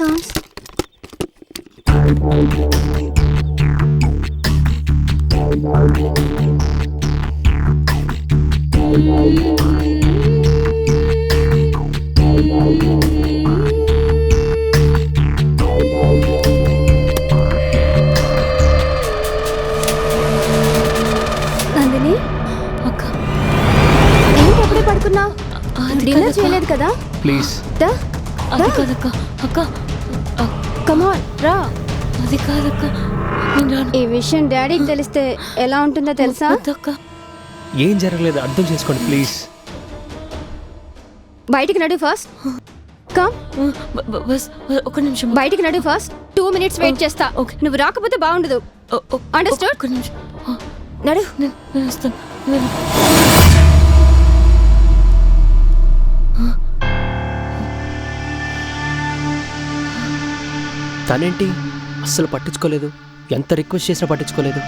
Sounds? Nandini, అక్క ఏంటి అప్పుడే పడుకున్నావు? డిన్నర్ చేయలేదు కదా? ప్లీజ్. అది కాదక్క. అక్క కమాన్ రా. అది కాదక్క, నేను రాను. ఈ విషయం డాడీకి తెలిస్తే ఎలా ఉంటుందో తెలుసా? వద్దక్క. ఏం జరగలేదు, అర్థం చేసుకోండి ప్లీజ్. బయటికి నడు ఫస్ట్. కమ్, బస్ ఒక నిమిషం. బయటికి నడు ఫస్ట్. 2 minutes వెయిట్ చేస్తా. ఓకే. నువ్వు రాకపోతే బాగుండదు. Understood? ఒక నిమిషం. నడు. నేను వస్తాను. తనేంటి అస్సలు పట్టించుకోలేదు, ఎంత రిక్వెస్ట్ చేసినా పట్టించుకోలేదు.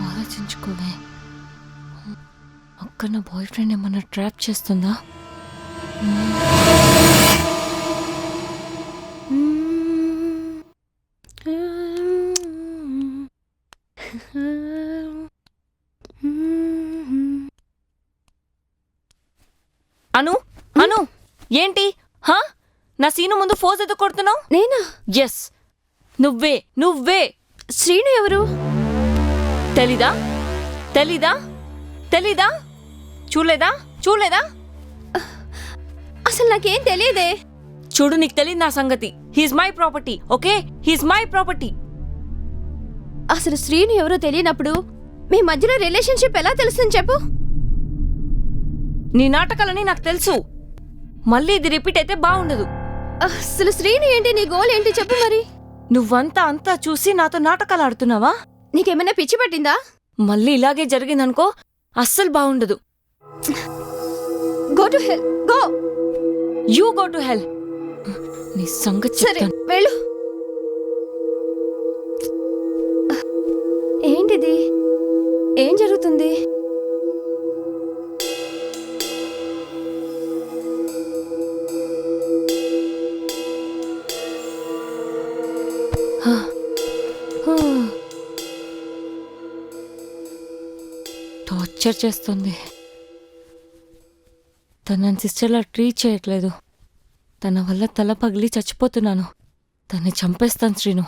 ఆలోచించుకోవే. అక్క నా బాయ్ ఫ్రెండ్ ఏమన్నా ట్రాప్ చేస్తుందా? అను అను ఏంటి నా సీను ముందు ఫోజ్ ఎదురు కొడుతున్నావు? నేనా? ఎస్, నువ్వే నువ్వే. శ్రీను ఎవరు? తెలీదా తెలీదా తెలీదా? చూలేదా చూలేదా? అసలు నాకేం తెలియదే. చూడు, నీకు తెలియదు నా సంగతి. He's my property, okay? He's my property. అసలు శ్రీను ఎవరో తెలియనప్పుడు మీ మధ్యలో రిలేషన్షిప్ ఎలా తెలుస్తుంది చెప్పు? నీ నాటకాలని నాకు తెలుసు. మళ్ళీ ఇది రిపీట్ అయితే బాగుండదు. అసలు శ్రీను ఏంటి, నీ గోల్ ఏంటి చెప్పు మరి? నువ్వంతా చూసి నాతో నాటకాలు ఆడుతున్నావా? నీకేమైనా పిచ్చి పట్టిందా? మళ్ళీ ఇలాగే జరిగిందనుకో, అస్సలు బాగుండదు. Go to hell, go. You go to hell. నీ సంగతి సరే చెప్తాను. వెళ్ళు. ఏంటిది? ఏం జరుగుతుంది? టార్చర్ చేస్తుంది. తన సిస్టర్లా ట్రీట్ చేయట్లేదు. తన వల్ల తల పగిలి చచ్చిపోతున్నాను. తన్ని చంపేస్తాను శ్రీను,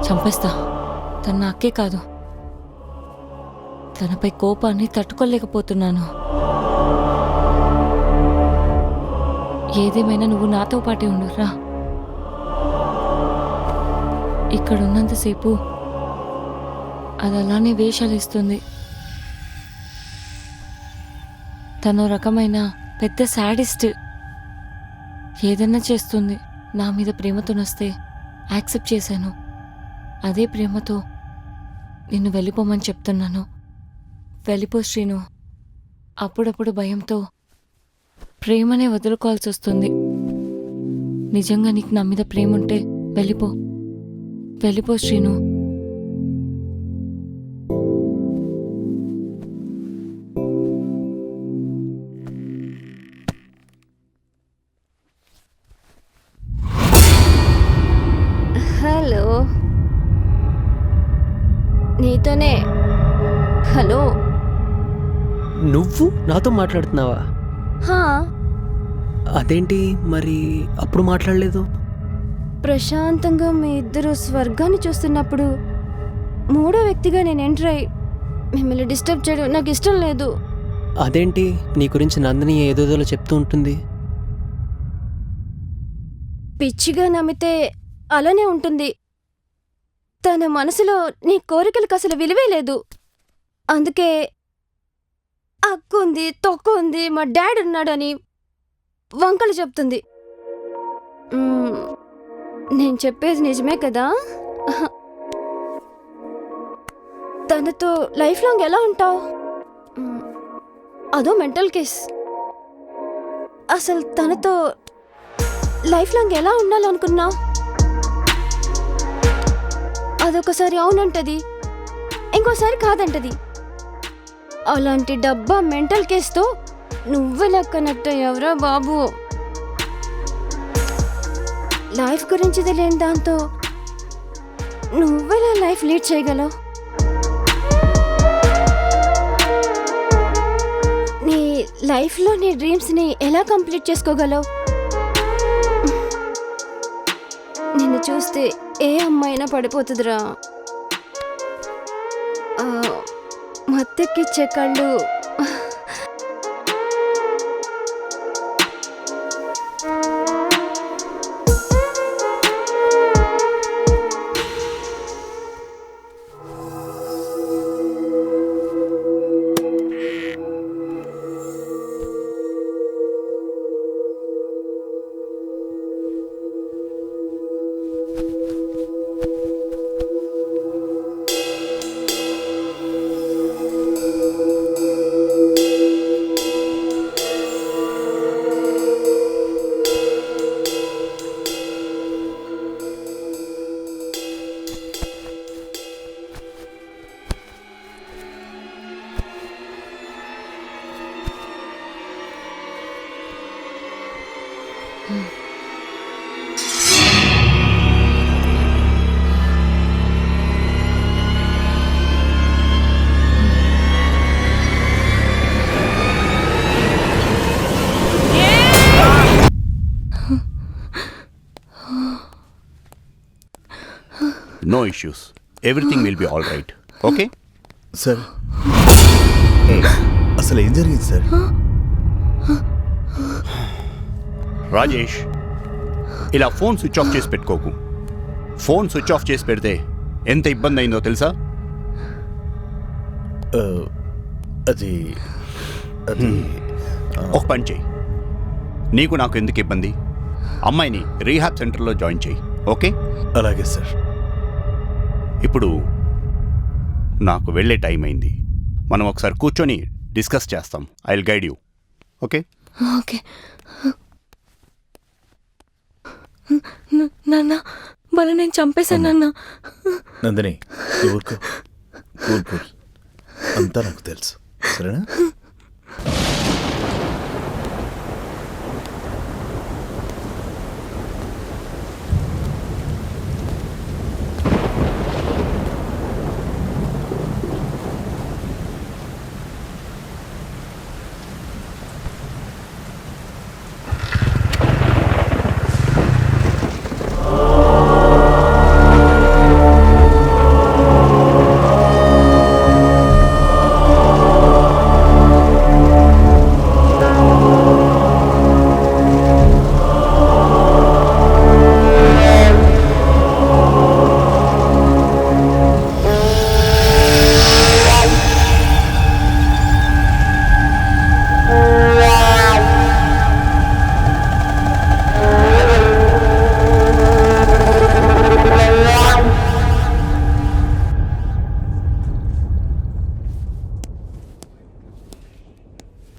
చంపేస్తా. తన నాకే కాదు, తనపై కోపాన్ని తట్టుకోలేకపోతున్నాను. ఏదేమైనా నువ్వు నాతో పాటే ఉండు రా. ఇక్కడ ఉన్నంతసేపు అది అలానే వేషాలు ఇస్తుంది. తను రకమైన పెద్ద శాడిస్ట్. ఏదన్నా చేస్తుంది. నా మీద ప్రేమతో వస్తే యాక్సెప్ట్ చేశాను. అదే ప్రేమతో నిన్ను వెళ్ళిపోమని చెప్తున్నాను. వెళ్ళిపో శ్రీను. అప్పుడప్పుడు భయంతో ప్రేమనే వదులుకోవాల్సి వస్తుంది. నిజంగా నీకు నా మీద ప్రేమ ఉంటే వెళ్ళిపో, వెళ్ళిపో శ్రీను. హలో, నీతోనే. హలో, నువ్వు నాతో మాట్లాడుతున్నావా? హా, అదేంటి మరి అప్పుడు మాట్లాడలేదు? ప్రశాంతంగా మీ ఇద్దరు స్వర్గాన్ని చూస్తున్నప్పుడు మూడో వ్యక్తిగా నేను ఎంటర్ అయ్యి మిమ్మల్ని డిస్టర్బ్ చేయడం నాకు ఇష్టం లేదు. అదేంటి నీ గురించి నందిని ఏదోదో చెప్తూ ఉంటుంది. పిచ్చిగా నమ్మితే అలానే ఉంటుంది. తన మనసులో నీ కోరికలకు అసలు విలువే లేదు. అందుకే అక్కుంది, తొక్కు ఉంది, మా డాడ్ ఉన్నాడని వంకలు చెప్తుంది. నేను చెప్పేది నిజమే కదా? తనతో లైఫ్ లాంగ్ ఎలా ఉంటావు? అదో మెంటల్ కేస్. అసలు తనతో లైఫ్ లాంగ్ ఎలా ఉండాలనుకున్నావు? అదొకసారి అవునంటది, ఇంకోసారి కాదంటది. అలాంటి డబ్బా మెంటల్ కేసుతో నువ్వెలా కనెక్ట్ అయ్యావురా బాబు? లైఫ్ గురించి తెలియని దాంతో నువ్వెలా లైఫ్ లీడ్ చేయగలవు? నీ లైఫ్లో నీ డ్రీమ్స్ని ఎలా కంప్లీట్ చేసుకోగలవు? నిన్ను చూస్తే ఏ అమ్మాయినా పడిపోతుందిరా. మత్తెక్కిచ్చే కళ్ళు. No issues. Everything will be all right. Okay? Sir అసలు ఏం జరిగింది సార్? రాజేష్, ఇలా ఫోన్ స్విచ్ ఆఫ్ చేసి పెట్టుకోకు. ఫోన్ స్విచ్ ఆఫ్ చేసి పెడితే ఎంత ఇబ్బంది అయిందో తెలుసా? అది ఒక పని చెయ్యి. నీకు నాకు ఎందుకు ఇబ్బంది? అమ్మాయిని రీహాబ్ సెంటర్లో జాయిన్ చెయ్యి. ఓకే? అలాగే సార్. ఇప్పుడు నాకు వెళ్ళే టైం అయింది. మనం ఒకసారి కూర్చొని డిస్కస్ చేస్తాం. I will guide you. Okay? Okay. నాన్న వాళ్ళ నేను చంపేశాను నాన్న. నందిని ఊరుకో, కూల్ కూల్, అంతా నాకు తెలుసు, సరేనా?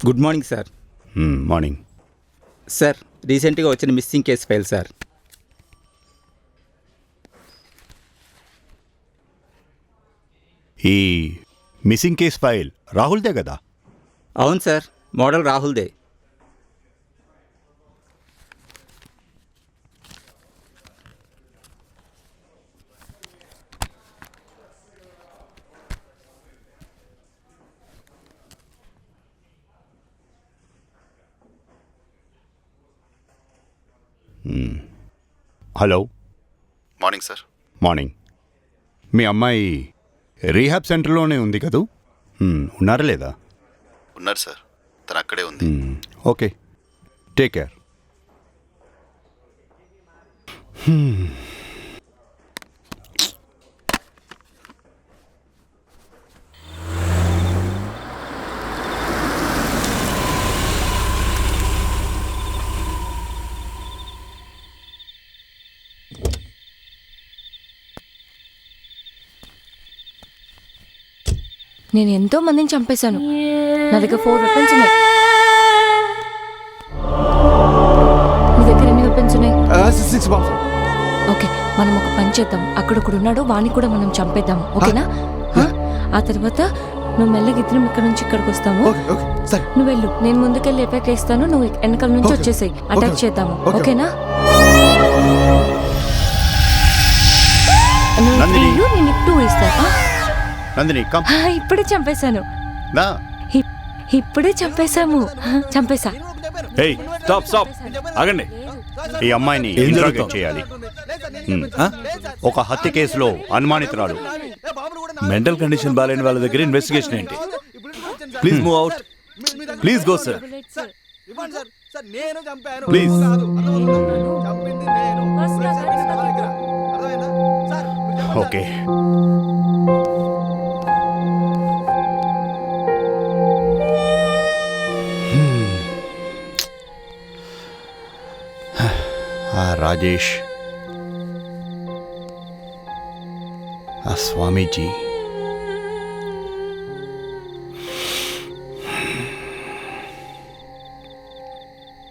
Good morning sir. Morning sir, రీసెంట్గా వచ్చిన మిస్సింగ్ కేసు ఫైల్ సార్. ఈ మిస్సింగ్ కేస్ ఫైల్ రాహుల్దే కదా? అవును సార్, మోడల్ రాహుల్దే. హలో. Morning sir. మార్నింగ్. మీ అమ్మాయి రీహాబ్ సెంటర్లోనే ఉంది కదూ? ఉన్నారా లేదా? ఉన్నారు సార్, తను అక్కడే ఉంది. Okay, take care. నేను ఎంతో మందిని చంపేశాను. నా దగ్గర 4 వెపన్స్ ఉన్నాయి. నీ దగ్గర ఎన్ని వెపన్స్ ఉన్నాయి? 6 బాంబ్స్. ఓకే, మనం ఒక పని చేద్దాం. అక్కడొకడు ఉన్నాడు, వాణ్ణి కూడా మనం చంపేద్దాం. ఓకేనా? ఆ తర్వాత నువ్వు మెల్లగా ఇద్దరం ఇక్కడ నుంచి ఇక్కడికి వస్తాము. ఓకే ఓకే సరే. నువ్వు వెళ్ళు, నేను ముందుకెళ్ళి ఎఫెక్ట్ వేస్తాను, నువ్వు వెనకాల నుంచి ఓకే. వచ్చేసాయి, అటాక్ ఓకే. చేద్దాము. ఓకే. ఓకేనా? నువ్వు నందిని. 3, నేను 2 ఇస్తాను. నందిని కమ్. ఇప్పుడే చంపేశాను, దా. ఇప్పుడే చంపేశాము. చంపేశా. ఏయ్ స్టాప్ స్టాప్ ఆగండి. ఈ అమ్మాయిని ఏం ఇంట్రాగేట్ జరుగుతోంది? చేయాలి. ఆ? ఒక హత్య కేసులో అనుమానితురాలు. మెంటల్ కండిషన్ బాగాలేని వాళ్ళ దగ్గర ఇన్వెస్టిగేషన్ ఏంటి? Please move out. Please go sir. Please. Okay. ఆ రాజేష్, ఆ స్వామీజీ,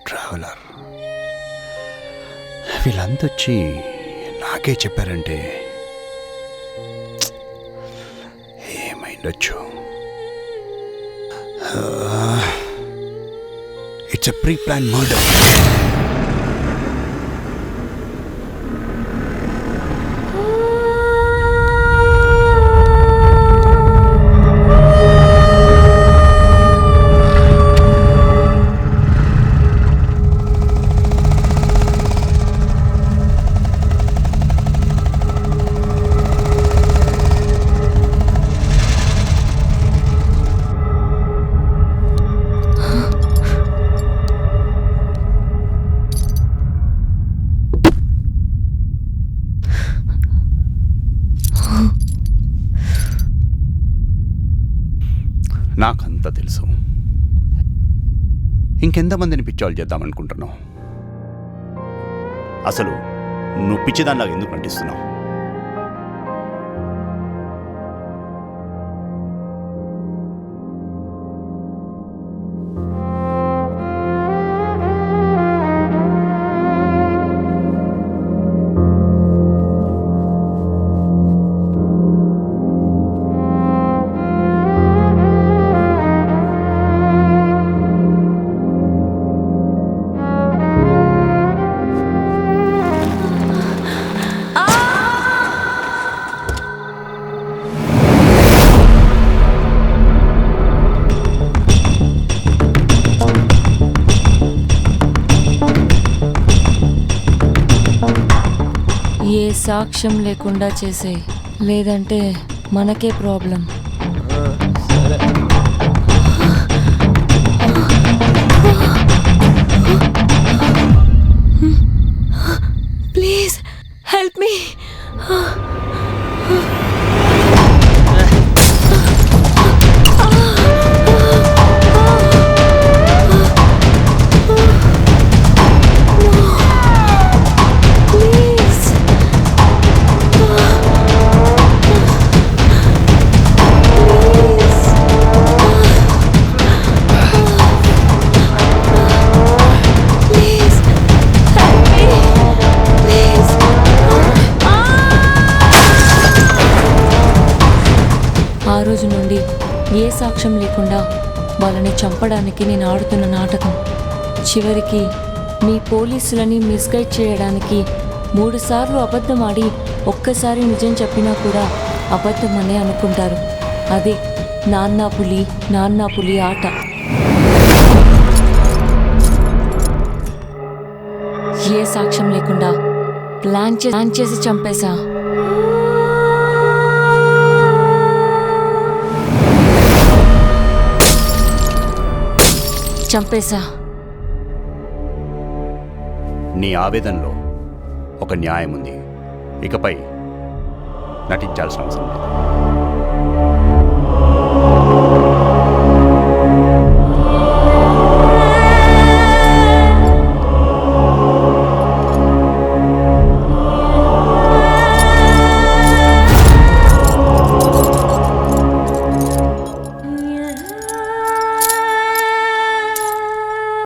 ట్రావెలర్, వీళ్ళంతా వచ్చి నాకే చెప్పారంటే ఏమైండొచ్చు. It's a pre plan murder. నాకంతా తెలుసు. ఇంకెంతమందిని పిచ్చోళ్ళు చేద్దామనుకుంటున్నావు? అసలు నువ్వు పిచ్చిదానిలాగా ఎందుకు నటిస్తున్నావు? ఏ సాక్ష్యం లేకుండా చేసే, లేదంటే మనకే ప్రాబ్లం. Please help me. ఆ రోజు నుండి ఏ సాక్ష్యం లేకుండా వాళ్ళని చంపడానికి నేను ఆడుతున్న నాటకం చివరికి మీ పోలీసులని మిస్గైడ్ చేయడానికి 3 సార్లు అబద్ధం ఆడి ఒక్కసారి నిజం చెప్పినా కూడా అబద్ధమనే అనుకుంటారు. అదే నాన్నా పులి ఆట. ఏ సాక్ష్యం లేకుండా ప్లాన్ చేసి చంపేశా. నీ ఆవేదనలో ఒక న్యాయం ఉంది. ఇకపై నటించాల్సిన అవసరం లేదు.